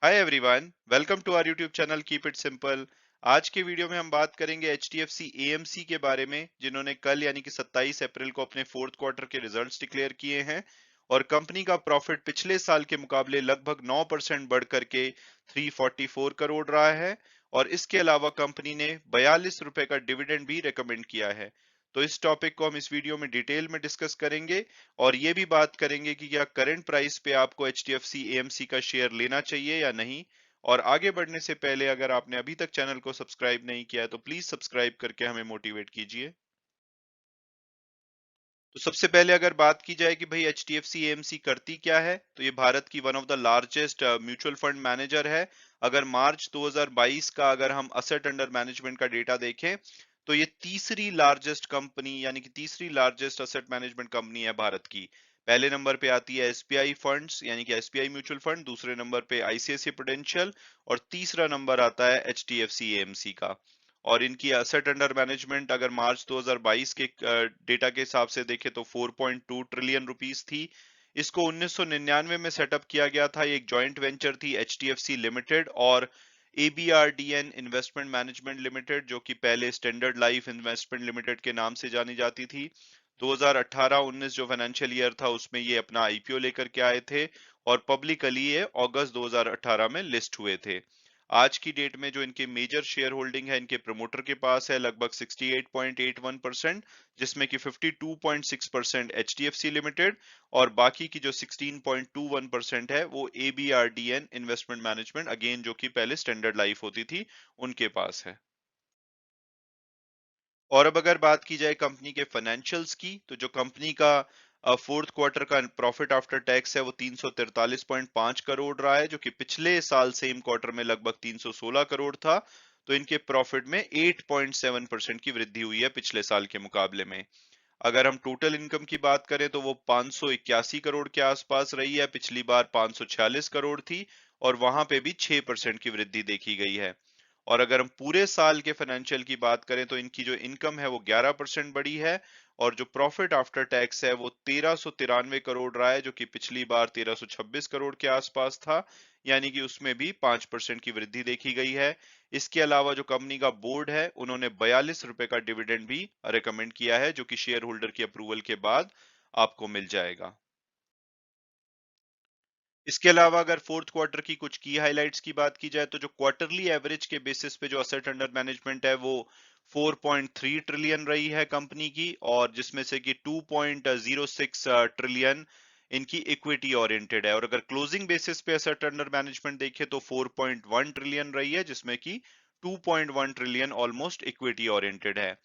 Hi everyone, welcome to our YouTube channel keep it simple. आज के video में हम बात करेंगे एचडीएफसी एएमसी के बारे में, जिन्होंने कल यानी कि 27 अप्रैल को अपने फोर्थ क्वार्टर के रिजल्ट्स डिक्लेयर किए हैं। और कंपनी का प्रॉफिट पिछले साल के मुकाबले लगभग 9% बढ़ करके 344 करोड़ रहा है। और इसके अलावा कंपनी ने 42 रुपए का डिविडेंड भी रेकमेंड किया है। तो इस टॉपिक को हम इस वीडियो में डिटेल में डिस्कस करेंगे। और ये भी बात करेंगे कि क्या करंट प्राइस पे आपको एचडीएफसी एएमसी का शेयर लेना चाहिए या नहीं। और आगे बढ़ने से पहले अगर आपने अभी तक चैनल को सब्सक्राइब नहीं किया है तो प्लीज सब्सक्राइब करके हमें मोटिवेट कीजिए। तो सबसे पहले अगर बात की जाए कि भाई एचडीएफसी एएमसी करती क्या है, तो ये भारत की one of the largest mutual fund manager है। अगर मार्च 2022 का अगर हम असेट अंडर मैनेजमेंट का डेटा देखें, तो ये तीसरी लार्जेस्ट कंपनी यानी कि तीसरी लार्जेस्ट असेट मैनेजमेंट कंपनी है भारत की। पहले नंबर पे आती है एसबीआई फंड्स यानी कि एसबीआई म्यूचुअल फंड, दूसरे नंबर पे आईसीआईसीआई प्रूडेंशियल और तीसरा नंबर आता है एचडीएफसी एएमसी का। और इनकी एसेट अंडर मैनेजमेंट अगर मार्च 2022 के डेटा के हिसाब से देखें तो 4.2 ट्रिलियन रुपीस थी। इसको 1999 में सेटअप किया गया था। ये एक जॉइंट वेंचर थी एचडीएफसी लिमिटेड और एबीआरडीएन इन्वेस्टमेंट मैनेजमेंट लिमिटेड, जो कि पहले स्टैंडर्ड लाइफ इन्वेस्टमेंट लिमिटेड के नाम से जानी जाती थी। 2018-19 जो फाइनेंशियल ईयर था उसमें ये अपना आईपीओ लेकर के आए थे और पब्लिकली ये अगस्त 2018 में लिस्ट हुए थे। आज की डेट में जो इनके मेजर शेयर होल्डिंग है इनके प्रमोटर के पास है लगभग 68.81%, जिसमें कि 52.6% एचडीएफसी लिमिटेड और बाकी की जो 16.21% है वो एबीआरडीएन इन्वेस्टमेंट मैनेजमेंट, अगेन जो कि पहले स्टैंडर्ड लाइफ होती थी, उनके पास है। और अब अगर बात की जाए कंपनी के फाइनेंशियल्स की, तो जो कंपनी का फोर्थ क्वार्टर का प्रॉफिट आफ्टर टैक्स है वो 343.5 करोड़ रहा है, जो कि पिछले साल सेम क्वार्टर में लगभग 316 करोड़ था। तो इनके प्रॉफिट में 8.7% की वृद्धि हुई है पिछले साल के मुकाबले में। अगर हम टोटल इनकम की बात करें तो वो 581 करोड़ के आसपास रही है, पिछली बार 546 करोड़ थी और वहां पे भी 6% की वृद्धि देखी गई है। और अगर हम पूरे साल के फाइनेंशियल की बात करें तो इनकी जो इनकम है वो 11% बढ़ी है और जो प्रॉफिट आफ्टर टैक्स है वो 1393 करोड़ रहा है, जो कि पिछली बार 1326 करोड़ के आसपास था, यानी कि उसमें भी 5% की वृद्धि देखी गई है। इसके अलावा जो कंपनी का बोर्ड है उन्होंने 42 रुपए का डिविडेंड भी रेकमेंड किया है, जो कि शेयर होल्डर की अप्रूवल के बाद आपको मिल जाएगा। इसके अलावा अगर फोर्थ क्वार्टर की कुछ की हाइलाइट्स की बात की जाए तो जो क्वार्टरली एवरेज के बेसिस पे जो असेट अंडर मैनेजमेंट है वो 4.3 ट्रिलियन रही है कंपनी की, और जिसमें से कि 2.06 ट्रिलियन इनकी इक्विटी ओरिएंटेड है। और अगर क्लोजिंग बेसिस पे असेट अंडर मैनेजमेंट देखें तो 4.1 ट्रिलियन रही है, जिसमें कि 2.1 ट्रिलियन ऑलमोस्ट इक्विटी ओरिएंटेड है।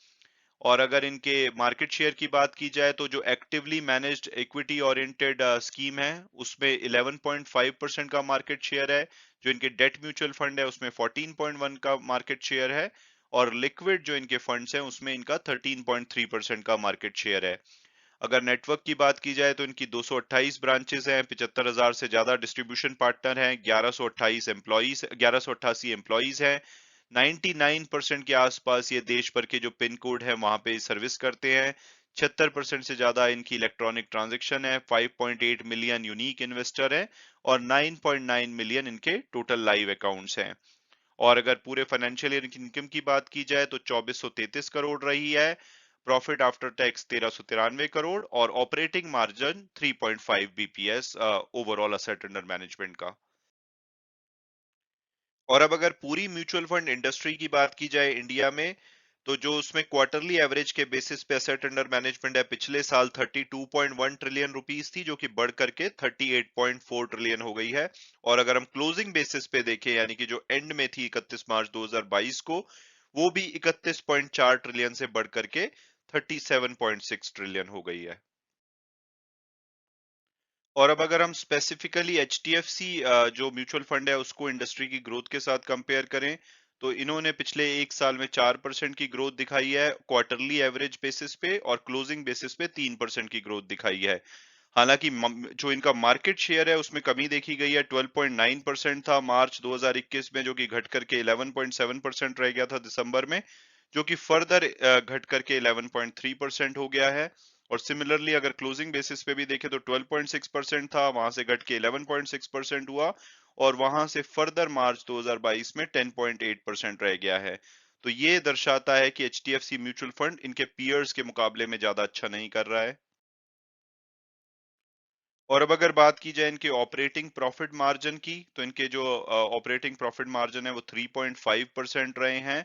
और अगर इनके मार्केट शेयर की बात की जाए तो जो actively managed equity oriented scheme है उसमें 11.5% का मार्केट शेयर है। जो इनके डेट म्यूचुअल फंड है उसमें 14.1 का मार्केट शेयर है। और लिक्विड जो इनके फंड्स हैं उसमें इनका 13.3% का मार्केट शेयर है। अगर नेटवर्क की बात की जाए तो इनकी 228 ब्रांचेस हैं, 75,000 से ज्यादा डिस्ट्रीब्यूशन पार्टनर हैं, 1188 एम्प्लॉइज हैं। 99% के आसपास ये देश भर के जो पिन कोड है वहां पे सर्विस करते हैं। 76% से ज्यादा इनकी इलेक्ट्रॉनिक ट्रांजैक्शन है, 5.8 मिलियन यूनिक इन्वेस्टर है और 9.9 मिलियन इनके टोटल लाइव अकाउंट्स हैं। और अगर पूरे फाइनेंशियल ईयर की इनकम की बात की जाए तो 2433 करोड़ रही है, प्रॉफिट आफ्टर टैक्स 1393 करोड़ और operating margin 3.5 BPS overall asset under management का। और अब अगर पूरी म्यूचुअल फंड इंडस्ट्री की बात की जाए इंडिया में, तो जो उसमें क्वार्टरली एवरेज के बेसिस पे एसेट अंडर मैनेजमेंट है पिछले साल 32.1 ट्रिलियन रुपीस थी, जो कि बढ़ करके 38.4 ट्रिलियन हो गई है। और अगर हम क्लोजिंग बेसिस पे देखें यानी कि जो एंड में थी 31 मार्च 2022 को, वो भी 31.4 ट्रिलियन से बढ़ करके 37.6 ट्रिलियन हो गई है। और अब अगर हम स्पेसिफिकली एचडीएफसी जो म्यूचुअल फंड है उसको इंडस्ट्री की ग्रोथ के साथ कंपेयर करें, तो इन्होंने पिछले एक साल में 4% की ग्रोथ दिखाई है क्वार्टरली एवरेज बेसिस पे, और क्लोजिंग बेसिस पे 3% की ग्रोथ दिखाई है। हालांकि जो इनका मार्केट शेयर है उसमें कमी देखी गई है, 12.9% था मार्च 2021 में, जो कि घट करके 11.7% रह गया था दिसंबर में, जो कि फर्दर घट करके 11.3% हो गया है। और सिमिलरली अगर क्लोजिंग बेसिस पे भी देखें तो 12.6% था, वहां से घट के 11.6% हुआ, और वहां से फर्दर मार्च 2022 में 10.8% रह गया है। तो ये दर्शाता है कि एचडीएफसी म्यूचुअल फंड इनके पीयर्स के मुकाबले में ज्यादा अच्छा नहीं कर रहा है। और अब अगर बात की जाए इनके ऑपरेटिंग प्रॉफिट मार्जिन की, तो इनके जो ऑपरेटिंग प्रॉफिट मार्जिन है वो 3.5% रहे हैं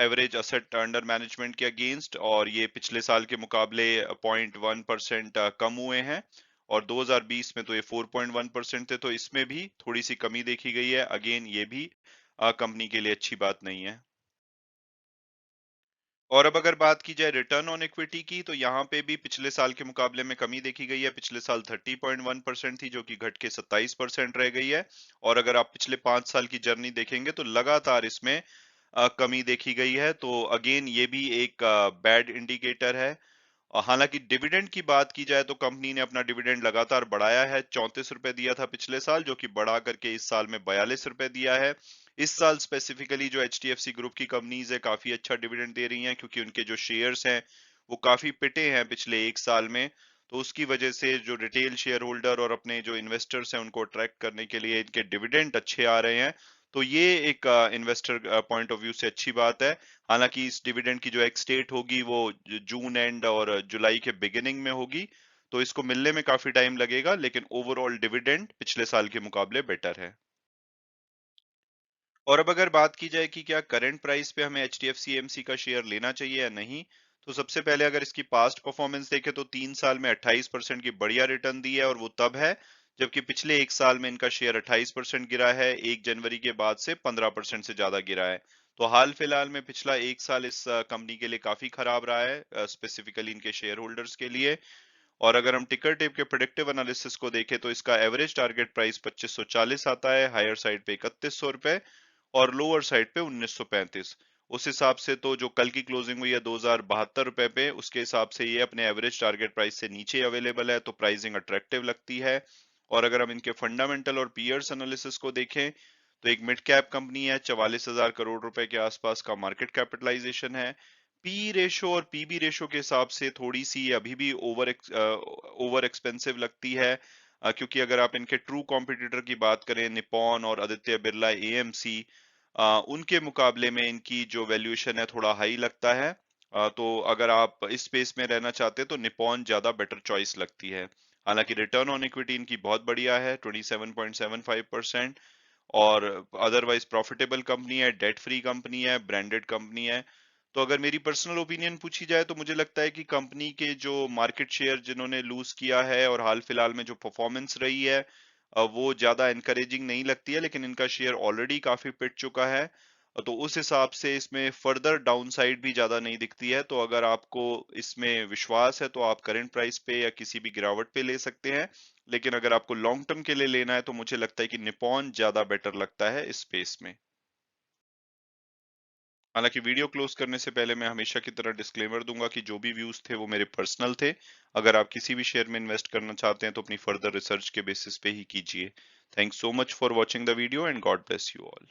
एवरेज असेट अंडर मैनेजमेंट के अगेंस्ट, और ये पिछले साल के मुकाबले 0.1% कम हुए हैं। और 2020 में तो ये 4.1% थे, तो इसमें भी थोड़ी सी कमी देखी गई है। अगेन ये भी कंपनी के लिए अच्छी बात नहीं है। और अब अगर बात की जाए रिटर्न ऑन इक्विटी की, तो यहाँ पे भी पिछले साल के मुकाबले में कमी देखी गई है। पिछले साल 30.1% थी, जो कि घट के 27% रह गई है। और अगर आप पिछले 5 साल की जर्नी देखेंगे तो लगातार इसमें कमी देखी गई है। तो अगेन ये भी एक बैड इंडिकेटर है। हालांकि डिविडेंड की बात की जाए तो कंपनी ने अपना डिविडेंड लगातार बढ़ाया है। 34 रुपए दिया था पिछले साल, जो कि बढ़ा करके इस साल में 42 रुपए दिया है। इस साल स्पेसिफिकली जो एचडीएफसी ग्रुप की कंपनीज है काफी अच्छा डिविडेंड दे रही हैं, क्योंकि उनके जो शेयर्स हैं वो काफी पिटे हैं पिछले एक साल में। तो उसकी वजह से जो रिटेल शेयर होल्डर और अपने जो इन्वेस्टर्स हैं उनको अट्रैक्ट करने के लिए इनके डिविडेंड अच्छे आ रहे हैं। तो ये एक इन्वेस्टर पॉइंट ऑफ व्यू से अच्छी बात है। हालांकि इस डिविडेंड की जो एक्स डेट होगी वो जून एंड और जुलाई के बिगिनिंग में होगी, तो इसको मिलने में काफी टाइम लगेगा, लेकिन ओवरऑल डिविडेंड पिछले साल के मुकाबले बेटर है। और अब अगर बात की जाए कि क्या करंट प्राइस पे हमें एचडीएफसी एएमसी का शेयर लेना चाहिए या नहीं, तो सबसे पहले अगर इसकी पास्ट परफॉर्मेंस देखें तो 3 साल में 28% की बढ़िया रिटर्न दी है, और वो तब है जबकि पिछले एक साल में इनका शेयर 28% गिरा है, 1 जनवरी के बाद से 15% से ज्यादा गिरा है। तो हाल फिलहाल में पिछला एक साल इस कंपनी के लिए काफी खराब रहा है, स्पेसिफिकली इनके शेयर होल्डर्स के लिए। और अगर हम टिकर टेप के प्रेडिक्टिव एनालिसिस को देखें तो इसका एवरेज टारगेट प्राइस 2540 आता है, हायर साइड पे 3100 रुपए और लोअर साइड पे 1935। उस हिसाब से तो जो कल की क्लोजिंग हुई है 2072 रुपए पे, उसके हिसाब से ये अपने एवरेज टारगेट प्राइस से नीचे अवेलेबल है, तो प्राइसिंग अट्रैक्टिव लगती है। और अगर हम इनके फंडामेंटल और पीयर्स एनालिसिस को देखें तो एक मिड कैप कंपनी है, 44,000 करोड़ रुपए के आसपास का मार्केट कैपिटलाइजेशन है। पी रेशो और पीबी रेशो के हिसाब से थोड़ी सी अभी भी ओवर एक्सपेंसिव लगती है, क्योंकि अगर आप इनके ट्रू कॉम्पिटिटर की बात करें, निप्पॉन और आदित्य बिरला एएमसी, उनके मुकाबले में इनकी जो वैल्यूएशन है थोड़ा हाई लगता है। तो अगर आप इस स्पेस में रहना चाहते हैं तो निप्पॉन ज्यादा बेटर चॉइस लगती है। हालांकि रिटर्न ऑन इक्विटी इनकी बहुत बढ़िया है, 27.75%। और अदरवाइज प्रॉफिटेबल कंपनी है, डेट फ्री कंपनी है, ब्रांडेड कंपनी है। तो अगर मेरी पर्सनल ओपिनियन पूछी जाए तो मुझे लगता है कि कंपनी के जो मार्केट शेयर जिन्होंने लूज किया है और हाल फिलहाल में जो परफॉर्मेंस रही है वो ज्यादा एनकरेजिंग नहीं लगती है, लेकिन इनका शेयर ऑलरेडी काफी पिट चुका है। तो उस हिसाब से इसमें फर्दर डाउनसाइड भी ज्यादा नहीं दिखती है। तो अगर आपको इसमें विश्वास है तो आप करंट प्राइस पे या किसी भी गिरावट पे ले सकते हैं। लेकिन अगर आपको लॉन्ग टर्म के लिए लेना है तो मुझे लगता है कि निप्पॉन ज्यादा बेटर लगता है इस स्पेस में। हालांकि वीडियो क्लोज करने से पहले मैं हमेशा की तरह डिस्क्लेमर दूंगा कि जो भी व्यूज थे वो मेरे पर्सनल थे। अगर आप किसी भी शेयर में इन्वेस्ट करना चाहते हैं तो अपनी फर्दर रिसर्च के बेसिस पे ही कीजिए। Thanks so much for watching the video and God bless you all.